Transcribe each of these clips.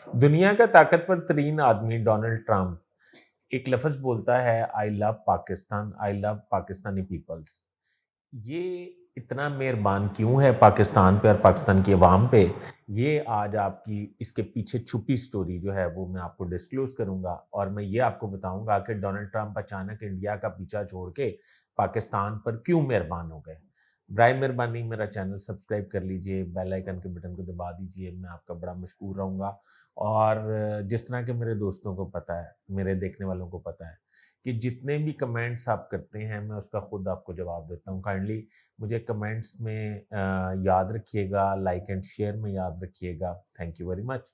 दुनिया का ताकतवर तरीन आदमी डोनाल्ड ट्रंप एक लफ्ज़ बोलता है, I love Pakistan, I love Pakistani peoples. ये इतना मेहरबान क्यों है पाकिस्तान पे और पाकिस्तान की अवाम पे? ये आज आपकी इसके पीछे छुपी स्टोरी जो है वो मैं आपको डिस्क्लोज़ करूँगा और मैं ये आपको बताऊँगा कि डोनाल्ड ट्रंप अचानक इंडिया का पीछा छोड़ के पाकिस्तान पर क्यों मेहरबान हो गए। बराए मेहरबानी मेरा चैनल सब्सक्राइब कर लीजिए, बेल आइकन के बटन को दबा दीजिए, मैं आपका बड़ा मशकूर रहूँगा। और जिस तरह के मेरे दोस्तों को पता है, मेरे देखने वालों को पता है कि जितने भी कमेंट्स आप करते हैं, मैं उसका खुद आपको जवाब देता हूँ। काइंडली मुझे कमेंट्स में याद रखिएगा, लाइक एंड शेयर में याद रखिएगा। Thank you very much.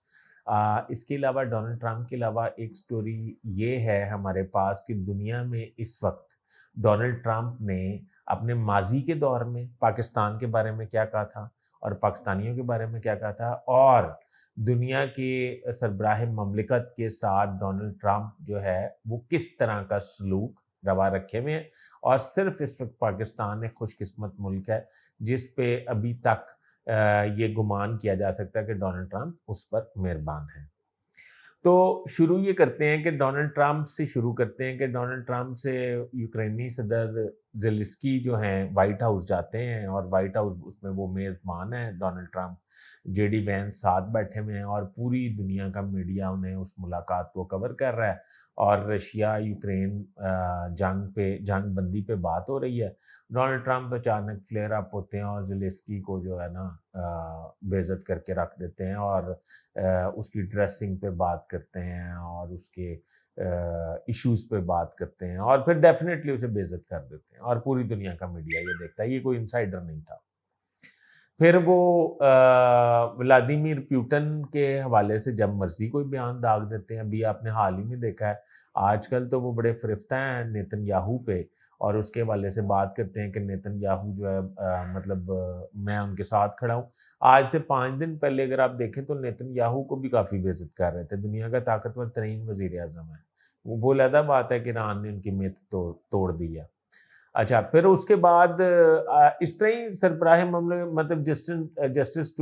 इसके अलावा डोनाल्ड ट्रंप के अलावा एक स्टोरी ये है हमारे पास कि दुनिया में इस वक्त डोनाल्ड ट्रंप ने अपने माजी के दौर में पाकिस्तान के बारे में क्या कहा था और पाकिस्तानियों के बारे में क्या कहा था, और दुनिया के सरबराह ममलिकत के साथ डोनाल्ड ट्रंप जो है वो किस तरह का सलूक रवा रखे हुए हैं। और सिर्फ इस वक्त पाकिस्तान एक खुशकिस्मत मुल्क है जिस पे अभी तक ये गुमान किया जा सकता है कि डोनाल्ड ट्रंप उस पर मेहरबान है। तो शुरू ये करते हैं कि डोनाल्ड ट्रंप से शुरू करते हैं कि डोनाल्ड ट्रंप से यूक्रेनी सदर ज़ेलेंस्की जो हैं व्हाइट हाउस जाते हैं और व्हाइट हाउस उसमें वो मेज़बान है डोनाल्ड ट्रंप, जेडी वेंस साथ बैठे हुए हैं और पूरी दुनिया का मीडिया उन्हें उस मुलाकात को कवर कर रहा है और रशिया यूक्रेन जंग बंदी पे बात हो रही है। डोनाल्ड ट्रंप अचानक फ्लेयर अप होते हैं और ज़ेलेंस्की को जो है ना बेइज्जत करके रख देते हैं और उसकी ड्रेसिंग पे बात करते हैं और उसके इश्यूज़ पे बात करते हैं और फिर डेफ़िनेटली उसे बेइज़्ज़त कर देते हैं और पूरी दुनिया का मीडिया ये देखता है, ये कोई इनसाइडर नहीं था। फिर वो व्लादिमीर पुतिन के हवाले से जब मर्ज़ी कोई बयान दाग देते हैं। अभी आपने हाल ही में देखा है, आजकल तो वो बड़े फ़िरफ़्ता हैं नेतन्याहू पे और उसके हवाले से बात करते हैं कि नेतन्याहू जो है मैं उनके साथ खड़ा हूँ। आज से 5 दिन पहले अगर आप देखें तो नेतन्याहू को भी काफ़ी बेइज़्ज़त कर रहे थे, दुनिया का ताकतवर तरीन वज़ीर-ए-आज़म है। वो अलग बात है कि ईरान ने उनकी मिथ तोड़ दी है। अच्छा, फिर उसके बाद इस तरह ही सरबराह ममल मतलब जस्टिस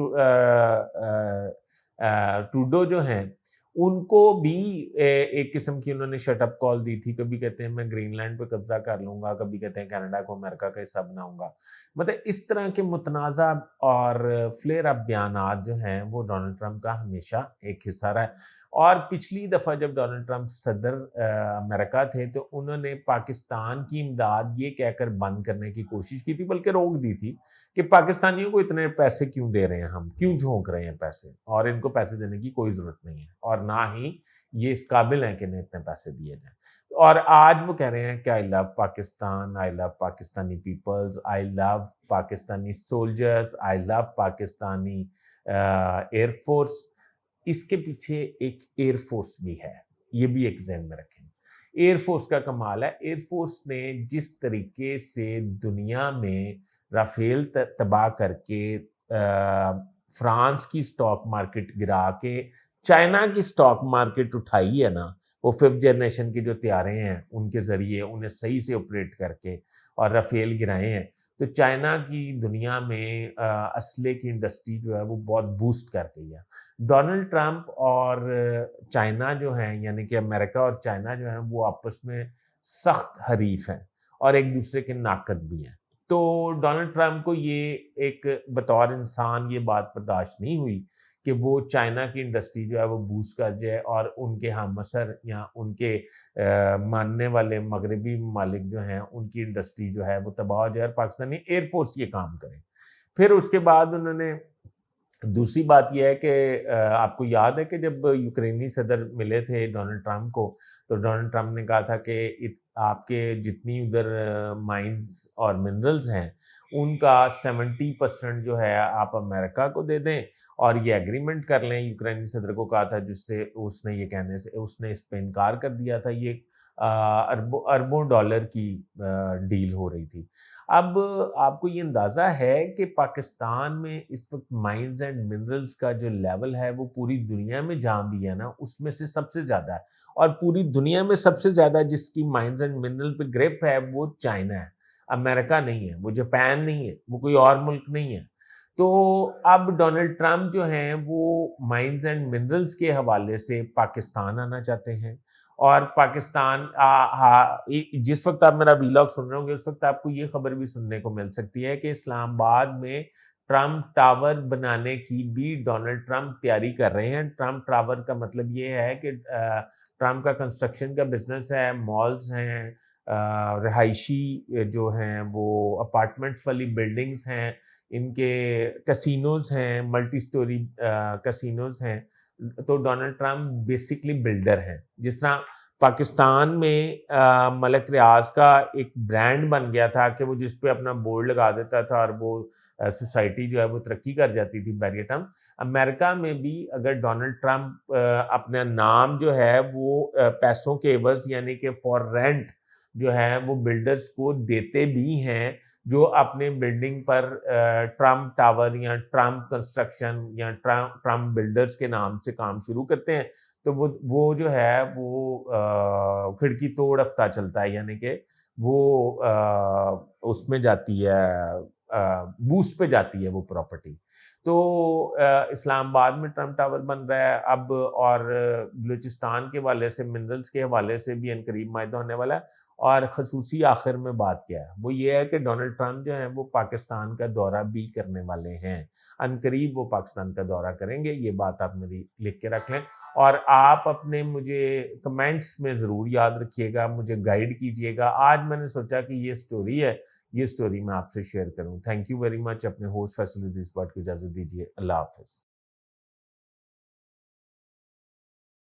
ट्रूडो जो हैं, उनको भी एक किस्म की उन्होंने शट अप कॉल दी थी। कभी कहते हैं मैं ग्रीनलैंड पे कब्ज़ा कर लूँगा, कभी कहते हैं कनाडा को अमेरिका का हिस्सा बनाऊँगा। मतलब इस तरह के मुतनाज़ा और फ्लेयर अप बयानात जो हैं, वो डोनाल्ड ट्रंप का हमेशा एक हिस्सा रहा है। और पिछली दफ़ा जब डोनाल्ड ट्रंप सदर अमेरिका थे तो उन्होंने पाकिस्तान की इमदाद ये कहकर बंद करने की कोशिश की थी, बल्कि रोक दी थी कि पाकिस्तानियों को इतने पैसे क्यों दे रहे हैं हम, क्यों झोंक रहे हैं पैसे, और इनको पैसे देने की कोई ज़रूरत नहीं है और ना ही ये इस काबिल हैं कि इन्हें इतने पैसे दिए जाएँ। और आज वो कह रहे हैं कि I love Pakistan, I love Pakistani peoples, I love Pakistani soldiers, I love Pakistani air force. इसके पीछे एक एयर फोर्स भी है, ये भी एक ज़हन में रखें। एयर फोर्स का कमाल है, एयर फोर्स ने जिस तरीके से दुनिया में राफेल तबाह करके फ्रांस की स्टॉक मार्केट गिरा के चाइना की स्टॉक मार्केट उठाई है ना, वो फिफ्थ जनरेशन के जो तैयारे हैं उनके ज़रिए उन्हें सही से ऑपरेट करके और राफेल गिराए हैं, तो चाइना की दुनिया में असले की इंडस्ट्री जो है वो बहुत बूस्ट कर गई है। डोनाल्ड ट्रंप और चाइना जो हैं, यानी कि अमेरिका और चाइना जो हैं, वो आपस में सख्त हरीफ हैं और एक दूसरे के नाकद भी हैं। तो डोनाल्ड ट्रंप को ये एक बतौर इंसान ये बात बर्दाश्त नहीं हुई कि वो चाइना की इंडस्ट्री जो है वो बूस्ट कर जाए और उनके हमअसर या उनके मानने वाले मगरबी ममालिक जो हैं उनकी इंडस्ट्री जो है वो तबाह हो जाए और पाकिस्तानी एयरफोर्स ये काम करे। फिर उसके बाद उन्होंने दूसरी बात ये है कि आपको याद है कि जब यूक्रेनी सदर मिले थे डोनाल्ड ट्रंप को, तो डोनाल्ड ट्रंप ने कहा था कि आपके जितनी उधर माइंस और मिनरल्स हैं, उनका 70% जो है आप अमेरिका को दे दें और ये एग्रीमेंट कर लें। यूक्रेनी सदर को कहा था, जिससे उसने ये कहने से उसने इस पे इनकार कर दिया था। ये अरबों अरबों डॉलर की डील हो रही थी। अब आपको ये अंदाज़ा है कि पाकिस्तान में इस वक़्त माइन्स एंड मिनरल्स का जो लेवल है वो पूरी दुनिया में जहाँ भी है ना, उसमें से सबसे ज़्यादा है। और पूरी दुनिया में सबसे ज़्यादा जिसकी माइन्स एंड मिनरल पे ग्रिप है वो चाइना है, अमेरिका नहीं है, वो जापान नहीं है, वो कोई और मुल्क नहीं है। تو اب ڈونلڈ ٹرمپ جو ہیں وہ مائنز اینڈ منرلز کے حوالے سے پاکستان آنا چاہتے ہیں، اور پاکستان جس وقت آپ میرا ویلاگ سن رہے ہوں گے اس وقت آپ کو یہ خبر بھی سننے کو مل سکتی ہے کہ اسلام آباد میں ٹرمپ ٹاور بنانے کی بھی ڈونلڈ ٹرمپ تیاری کر رہے ہیں۔ ٹرمپ ٹاور کا مطلب یہ ہے کہ ٹرمپ کا کنسٹرکشن کا بزنس ہے، مالز ہیں، رہائشی جو ہیں وہ اپارٹمنٹس والی بلڈنگز ہیں، ان کے کسینوز ہیں، ملٹی سٹوری کسینوز ہیں۔ تو ڈونلڈ ٹرمپ بیسکلی بلڈر ہیں۔ جس طرح پاکستان میں ملک ریاض کا ایک برانڈ بن گیا تھا کہ وہ جس پہ اپنا بورڈ لگا دیتا تھا اور وہ سوسائٹی جو ہے وہ ترقی کر جاتی تھی بیریٹم، امریکہ میں بھی اگر ڈونلڈ ٹرمپ اپنا نام جو ہے وہ پیسوں کے عوض یعنی کہ فار رینٹ جو ہے وہ بلڈرز کو دیتے بھی ہیں، جو اپنے بلڈنگ پر ٹرمپ ٹاور یا ٹرمپ کنسٹرکشن یا ٹرمپ بلڈرز کے نام سے کام شروع کرتے ہیں، تو وہ جو ہے وہ کھڑکی توڑ ہفتہ چلتا ہے، یعنی کہ وہ اس میں جاتی ہے، بوسٹ پہ جاتی ہے وہ پراپرٹی۔ تو اسلام آباد میں ٹرمپ ٹاور بن رہا ہے اب، اور بلوچستان کے حوالے سے منرلز کے حوالے سے بھی عنقریب معاہدہ ہونے والا ہے۔ اور خصوصی آخر میں بات کیا ہے وہ یہ ہے کہ ڈونلڈ ٹرمپ جو ہیں وہ پاکستان کا دورہ بھی کرنے والے ہیں، عنقریب وہ پاکستان کا دورہ کریں گے، یہ بات آپ میری لکھ کے رکھ لیں۔ اور آپ اپنے مجھے کمنٹس میں ضرور یاد رکھیے گا، مجھے گائیڈ کیجیے گا۔ آج میں نے سوچا کہ یہ سٹوری ہے، یہ سٹوری میں آپ سے شیئر کروں۔ Thank you very much. اپنے ہوسٹ فیصل ادریس بٹ کو اجازت دیجیے، اللہ حافظ۔